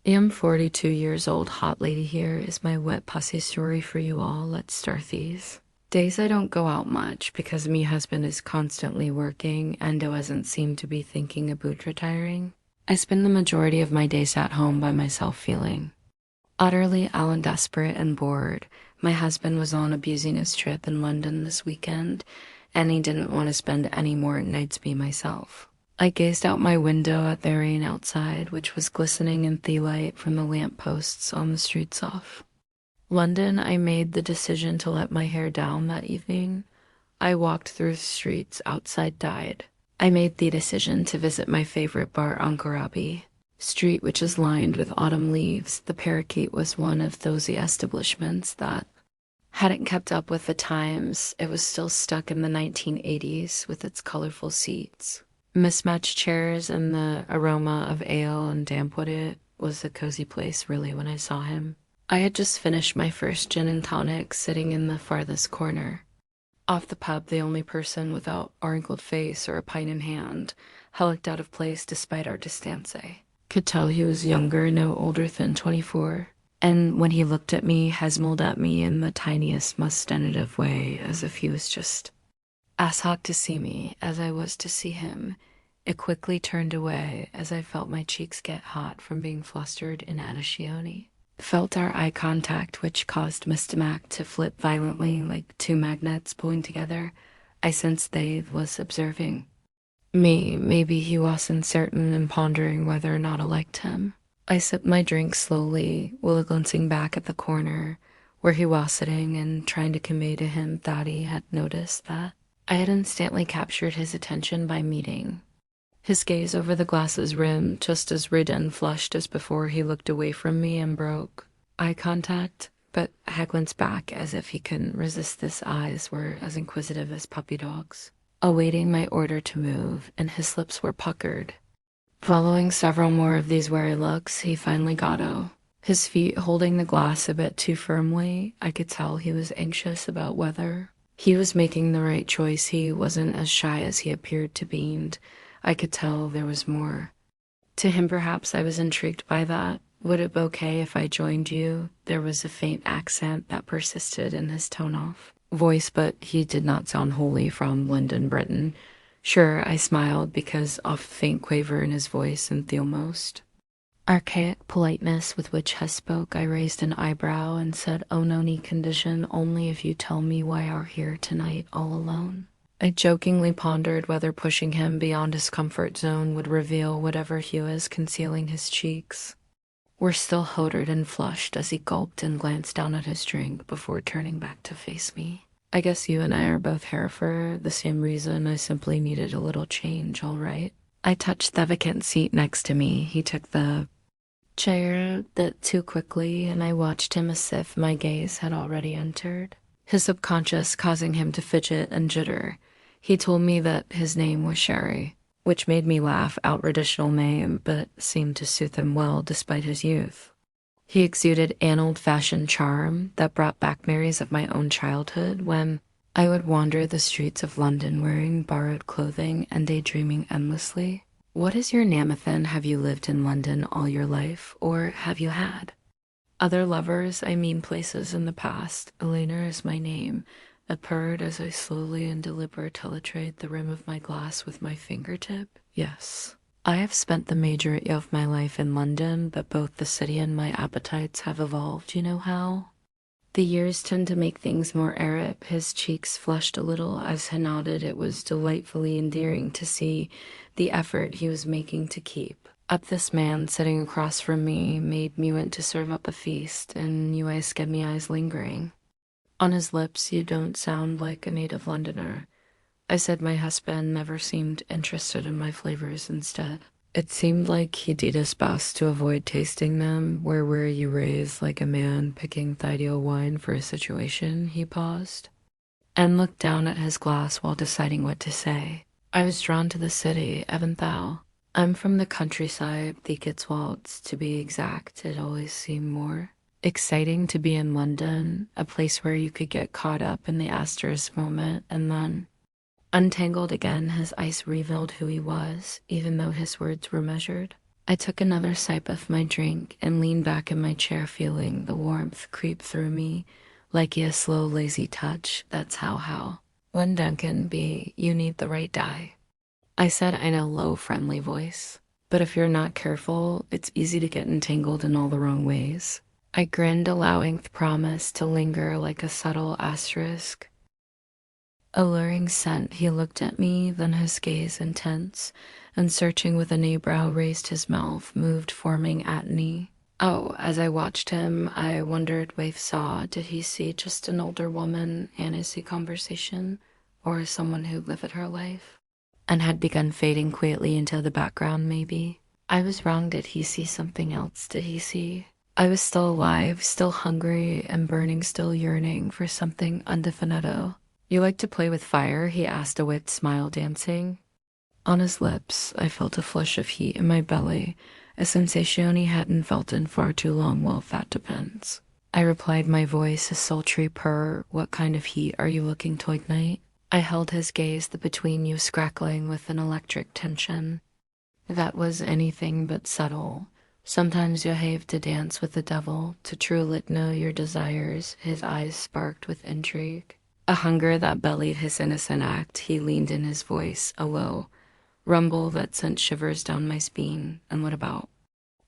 I am 42 years old, hot lady here is my wet pussy story for you all. Let's start these. Days I don't go out much because me husband is constantly working and doesn't seem to be thinking about retiring. I spend the majority of my days at home by myself feeling utterly Alan desperate and bored. My husband was on abusing his trip in London this weekend and he didn't want to spend any more nights by myself. I gazed out my window at the rain outside, which was glistening in the light from the lamp posts on the streets off London. I made the decision to let my hair down that evening. I walked through the streets outside Died. I made the decision to visit my favorite bar on Korabi Street, which is lined with autumn leaves. The Parakeet was one of those establishments that hadn't kept up with the times. It was still stuck in the 1980s with its colorful seats, mismatched chairs, and the aroma of ale and damp wood. It was a cozy place, really, when I saw him. I had just finished my first gin and tonic, sitting in the farthest corner. Off the pub, the only person without a wrinkled face or a pint in hand, looked out of place despite our distance. Could tell he was younger, no older than 24. And when he looked at me, smiled at me in the tiniest, most tentative way, as if he was just as hot to see me as I was to see him. It quickly turned away as I felt my cheeks get hot from being flustered in Adicione. Felt our eye contact, which caused Mr. Mac to flip violently like two magnets pulling together. I sensed they was observing me. Maybe he wasn't certain and pondering whether or not I liked him. I sipped my drink slowly, while glancing back at the corner where he was sitting and trying to convey to him that he had noticed that I had instantly captured his attention by meeting his gaze over the glass's rim, just as red and flushed as before. He looked away from me and broke eye contact, but had glanced back as if he couldn't resist. His eyes were as inquisitive as puppy dogs, awaiting my order to move, and his lips were puckered. Following several more of these wary looks, he finally got out, his feet holding the glass a bit too firmly. I could tell he was anxious about whether he was making the right choice. He wasn't as shy as he appeared to be, and I could tell there was more to him. Perhaps I was intrigued by that. Would it be okay if I joined you? There was a faint accent that persisted in his tone-off voice, but he did not sound wholly from London, Britain. Sure, I smiled, because of a faint quaver in his voice and the almost archaic politeness with which he spoke. I raised an eyebrow and said, "Oh, no need condition, only if you tell me why you're here tonight all alone." I jokingly pondered whether pushing him beyond his comfort zone would reveal whatever he was concealing. His cheeks were still hooded and flushed as he gulped and glanced down at his drink before turning back to face me. "I guess you and I are both here for the same reason. I simply needed a little change, all right?" I touched the vacant seat next to me. He took the chair a bit too quickly, and I watched him as if my gaze had already entered his subconscious, causing him to fidget and jitter. He told me that his name was Sherry, which made me laugh. Outrageous name, but seemed to suit him well despite his youth. He exuded an old-fashioned charm that brought back memories of my own childhood, when I would wander the streets of London wearing borrowed clothing and daydreaming endlessly. "What is your name, then? Have you lived in London all your life, or have you had other lovers? I mean places in the past." "Elena is my name," I purred as I slowly and deliberately traced the rim of my glass with my fingertip. "Yes. I have spent the majority of my life in London, but both the city and my appetites have evolved. You know how the years tend to make things more arid." His cheeks flushed a little as he nodded. It was delightfully endearing to see the effort he was making to keep up. This man sitting across from me made me want to serve up a feast, and you eyes kept me eyes lingering on his lips. "You don't sound like a native Londoner," I said. My husband never seemed interested in my flavors. Instead, it seemed like he did his best to avoid tasting them. "Where were you raised?" "Like a man picking the ideal wine for a situation." He paused and looked down at his glass while deciding what to say. "I was drawn to the city, haven't thou? I'm from the countryside, the Cotswolds to be exact. It always seemed more exciting to be in London, a place where you could get caught up in the asterisk moment and then untangled again." His eyes revealed who he was, even though his words were measured. I took another sip of my drink and leaned back in my chair, feeling the warmth creep through me like a slow, lazy touch. That's how. When Duncan be, you need the right dye. I said in a low, friendly voice. But if you're not careful, it's easy to get entangled in all the wrong ways. I grinned, allowing the promise to linger like a subtle asterisk. Alluring scent, he looked at me, then his gaze intense, and searching with an eyebrow raised his mouth, moved forming at me. Oh, as I watched him, I wondered Wave saw. Did he see just an older woman and is he conversation, or someone who lived her life and had begun fading quietly into the background, maybe? I was wrong. Did he see something else? Did he see? I was still alive, still hungry and burning, still yearning for something undefinido. You like to play with fire? He asked, a wit smile dancing on his lips. I felt a flush of heat in my belly, a sensation he hadn't felt in far too long. Well, that depends. I replied, my voice a sultry purr. What kind of heat are you looking to ignite? I held his gaze, the between you crackling with an electric tension that was anything but subtle. Sometimes you have to dance with the devil to truly know your desires. His eyes sparked with intrigue, a hunger that belied his innocent act. He leaned in, his voice a low rumble that sent shivers down my spine. And what about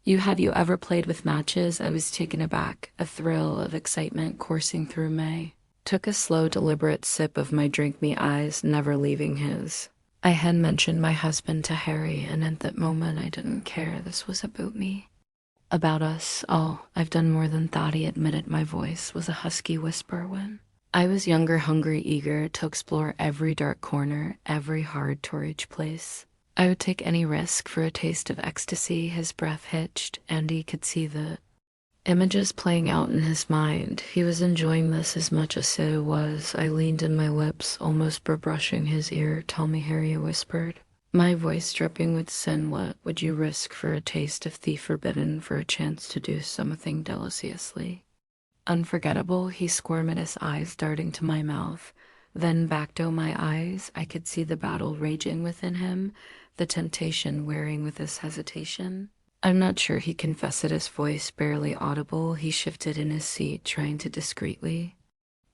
you? Have you ever played with matches? I was taken aback, a thrill of excitement coursing through me. Took a slow, deliberate sip of my drink, me eyes never leaving his. I had mentioned my husband to Harry, and at that moment I didn't care. This was about me. About us. Oh, I've done more than that, he admitted. My voice was a husky whisper when I was younger, hungry, eager to explore every dark corner, every hard to reach place. I would take any risk for a taste of ecstasy. His breath hitched, and he could see the images playing out in his mind. He was enjoying this as much as I was. I leaned in, my lips almost brushing his ear. Tell me, Harry whispered, my voice dripping with sin. What would you risk for a taste of the forbidden, for a chance to do something deliciously unforgettable? He squirmed, his eyes darting to my mouth, then back to my eyes. I could see the battle raging within him, the temptation wearing with his hesitation. I'm not sure, he confessed, his voice barely audible. He shifted in his seat, trying to discreetly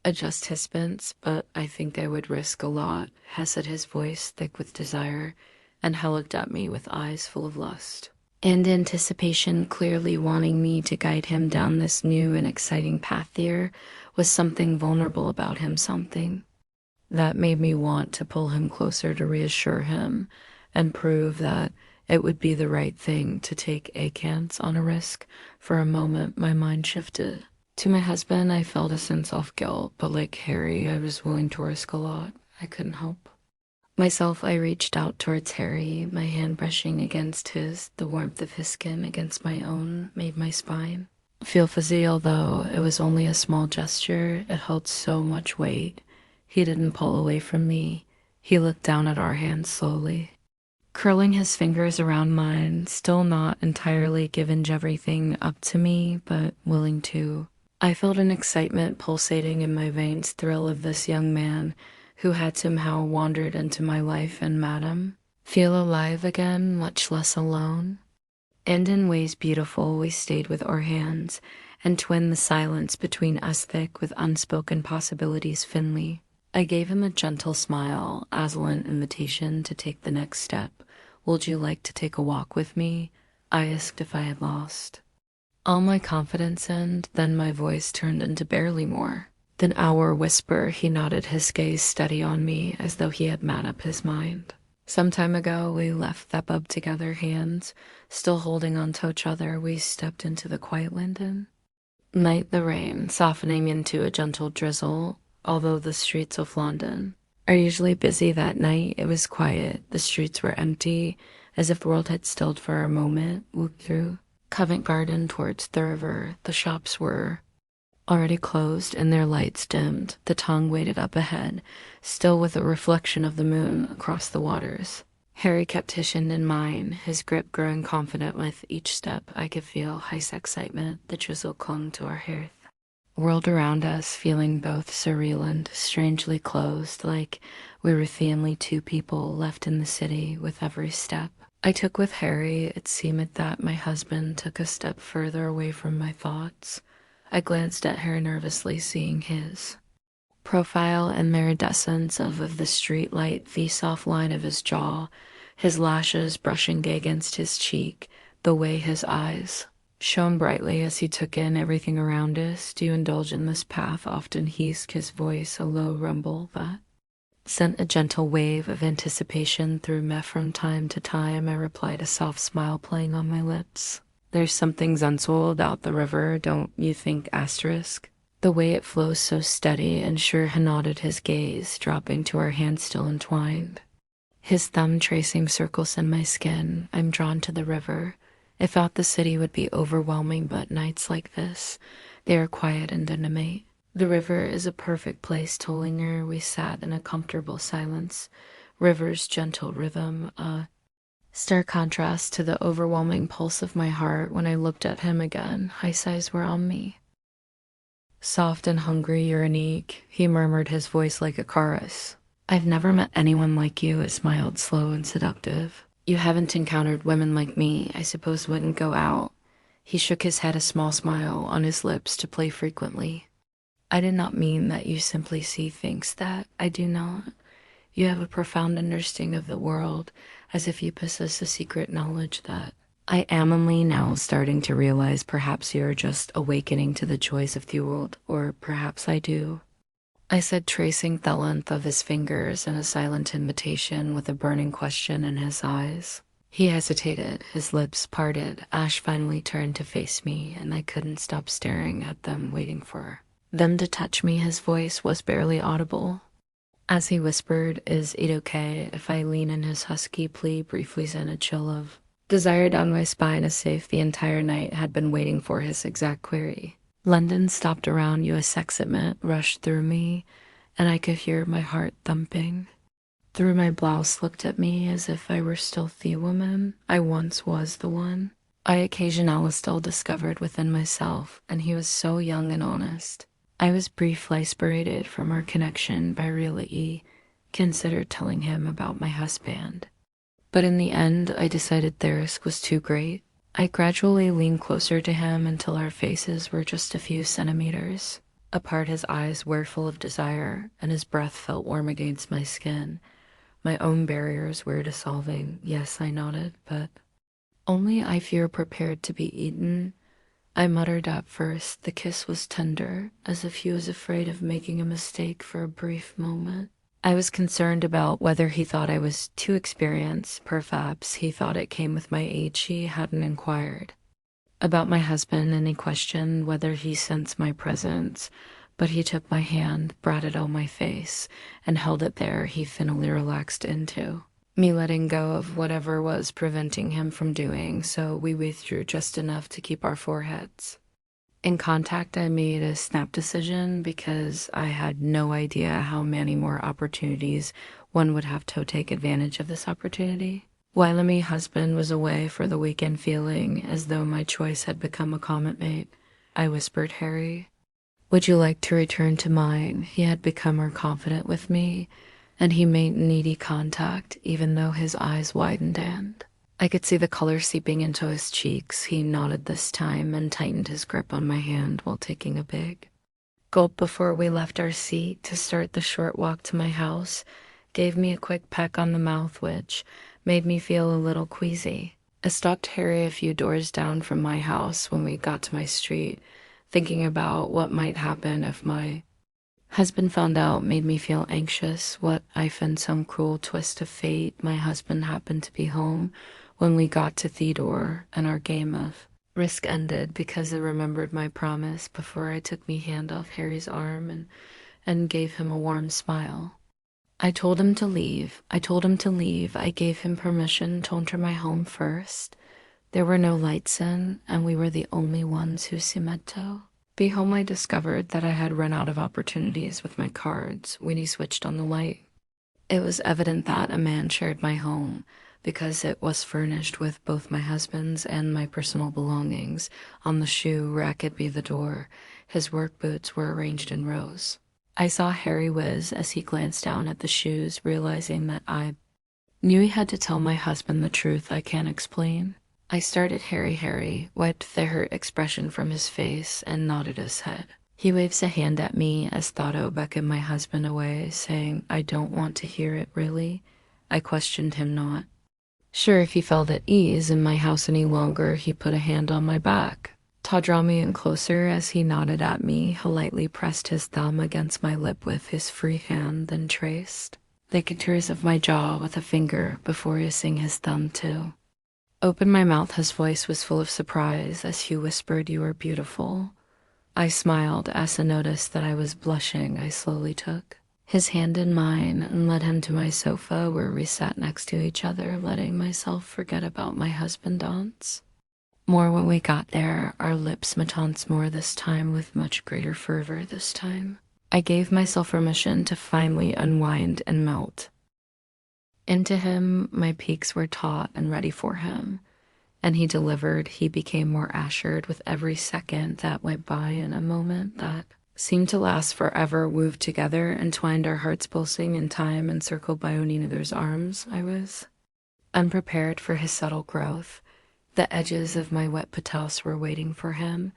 adjust his stance. But I think I would risk a lot, hesitated, his voice thick with desire, and he looked at me with eyes full of lust and anticipation, clearly wanting me to guide him down this new and exciting path. There was something vulnerable about him, something that made me want to pull him closer, to reassure him and prove that it would be the right thing to take a chance on a risk. For a moment, my mind shifted to my husband. I felt a sense of guilt, but like Harry, I was willing to risk a lot. I couldn't help myself. I reached out towards Harry, my hand brushing against his. The warmth of his skin against my own made my spine feel fuzzy. Although it was only a small gesture, it held so much weight. He didn't pull away from me. He looked down at our hands slowly, curling his fingers around mine, still not entirely given everything up to me, but willing to. I felt an excitement pulsating in my veins, thrill of this young man who had somehow wandered into my life and madam feel alive again, much less alone. And in ways beautiful, we stayed with our hands and twinned the silence between us thick with unspoken possibilities. Finley, I gave him a gentle smile as an invitation to take the next step. Would you like to take a walk with me? I asked if I had lost all my confidence, and then my voice turned into barely more than our whisper. He nodded, his gaze steady on me as though he had made up his mind. Some time ago, we left that pub together, hands still holding on to each other. We stepped into the quiet London night, the rain softening into a gentle drizzle. Although the streets of London are usually busy, that night it was quiet. The streets were empty, as if the world had stilled for a moment. Walked through Covent Garden towards the river. The shops were already closed and their lights dimmed. The tongue waited up ahead, still with a reflection of the moon across the waters. Harry kept his hand in mine, his grip growing confident with each step. I could feel his excitement. The drizzle clung to our hair. World around us, feeling both surreal and strangely closed, like we were the only two people left in the city. With every step, I took with Harry. It seemed that my husband took a step further away from my thoughts. I glanced at her nervously, seeing his profile and iridescence of the streetlight, the soft line of his jaw, his lashes brushing against his cheek, the way his eyes shone brightly as he took in everything around us. Do you indulge in this path? Often hissed his voice, a low rumble that sent a gentle wave of anticipation through me. From time to time I replied, a soft smile playing on my lips. There's something's unsold out the river, don't you think? Asterisk. The way it flows so steady, and sure he nodded, his gaze dropping to our hands still entwined, his thumb tracing circles in my skin. I'm drawn to the river. I thought the city would be overwhelming, but nights like this, they are quiet and intimate. The river is a perfect place to linger. We sat in a comfortable silence. River's gentle rhythm, a stark contrast to the overwhelming pulse of my heart. When I looked at him again, high sighs were on me. Soft and hungry, you're unique, he murmured, his voice like a chorus. I've never met anyone like you. It smiled, slow and seductive. You haven't encountered women like me. I suppose wouldn't go out. He shook his head, a small smile on his lips to play frequently. I did not mean that you simply see things that I do not. You have a profound understanding of the world, as if you possess a secret knowledge that I am only now starting to realize. Perhaps you're just awakening to the joys of the world, or perhaps I do. I said, tracing the length of his fingers in a silent invitation with a burning question in his eyes. He hesitated, his lips parted. Ash finally turned to face me, and I couldn't stop staring at them, waiting for them to touch me. His voice was barely audible as he whispered, is it okay if I lean in? His husky plea briefly sent a chill of desire down my spine, as if the entire night had been waiting for his exact query. London stopped around you, a sexcitement rushed through me, and I could hear my heart thumping. Through my blouse looked at me as if I were still the woman I once was, the one I occasionally still discovered within myself, and he was so young and honest. I was briefly separated from our connection by really considered telling him about my husband. But in the end, I decided the risk was too great. I gradually leaned closer to him until our faces were just a few centimeters apart. His eyes were full of desire, and his breath felt warm against my skin. My own barriers were dissolving. Yes, I nodded, but only I fear prepared to be eaten. I muttered at first. The kiss was tender, as if he was afraid of making a mistake for a brief moment. I was concerned about whether he thought I was too experienced. Perhaps he thought it came with my age. He hadn't inquired about my husband, and he questioned whether he sensed my presence. But he took my hand, brought it on my face, and held it there. He finally relaxed into me, letting go of whatever was preventing him from doing so. We withdrew just enough to keep our foreheads in contact. I made a snap decision because I had no idea how many more opportunities one would have to take advantage of this opportunity. While my husband was away for the weekend, feeling as though my choice had become a comment mate, I whispered, Harry, would you like to return to mine? He had become more confident with me, and he made needy contact, even though his eyes widened, and I could see the color seeping into his cheeks. He nodded this time and tightened his grip on my hand while taking a big gulp before we left our seat to start the short walk to my house. Gave me a quick peck on the mouth, which made me feel a little queasy. I stalked Harry a few doors down from my house. When we got to my street, thinking about what might happen if my husband found out made me feel anxious. What if in some cruel twist of fate my husband happened to be home when we got to Theodore, and our game of risk ended because I remembered my promise before I took my hand off Harry's arm and gave him a warm smile. I told him to leave. I gave him permission to enter my home first. There were no lights in, and we were the only ones who cemento. Be home, I discovered that I had run out of opportunities with my cards when he switched on the light. It was evident that a man shared my home because it was furnished with both my husband's and my personal belongings. On the shoe rack at the door, his work boots were arranged in rows. I saw Harry whiz as he glanced down at the shoes, realizing that I Knew he had to tell my husband the truth I can't explain. I started Harry, wiped the hurt expression from his face, and nodded his head. He waves a hand at me as Thotto beckoned my husband away, saying, I don't want to hear it, really. I questioned him not. Sure, if he felt at ease in my house any longer, he put a hand on my back. Todd drew me in closer as he nodded at me, he lightly pressed his thumb against my lip with his free hand, then traced the contours of my jaw with a finger before using his thumb too. Opened my mouth, his voice was full of surprise as he whispered, You are beautiful. I smiled as I noticed that I was blushing. I slowly took his hand in mine and led him to my sofa where we sat next to each other, letting myself forget about my husband dance. More when we got there, our lips met once more this time with much greater fervor this time. I gave myself permission to finally unwind and melt. Into him, my peaks were taut and ready for him, and he delivered. He became more assured with every second that went by in a moment that seemed to last forever, wove together, entwined our hearts pulsing in time, encircled by one another's arms. I was unprepared for his subtle growth. The edges of my wet patels were waiting for him.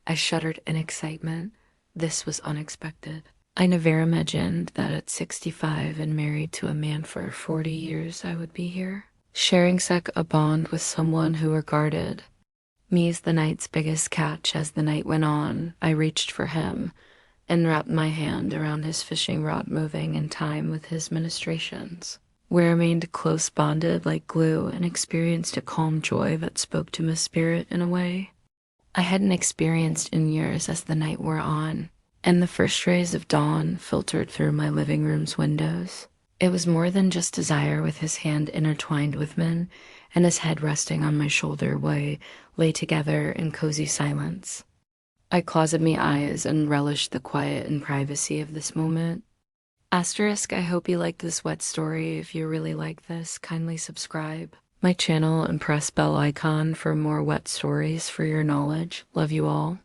I shuddered in excitement. This was unexpected. I never imagined that at 65 and married to a man for 40 years I would be here, sharing a bond with someone who regarded me as the night's biggest catch. As the night went on, I reached for him and wrapped my hand around his fishing rod, moving in time with his ministrations. We remained close bonded like glue and experienced a calm joy that spoke to my spirit in a way I hadn't experienced in years. As the night wore on, and the first rays of dawn filtered through my living room's windows, it was more than just desire. With his hand intertwined with mine and his head resting on my shoulder, we lay together in cozy silence. I closed my eyes and relished the quiet and privacy of this moment. Asterisk, I hope you liked this wet story. If you really like this, kindly subscribe my channel and press bell icon for more wet stories for your knowledge. Love you all.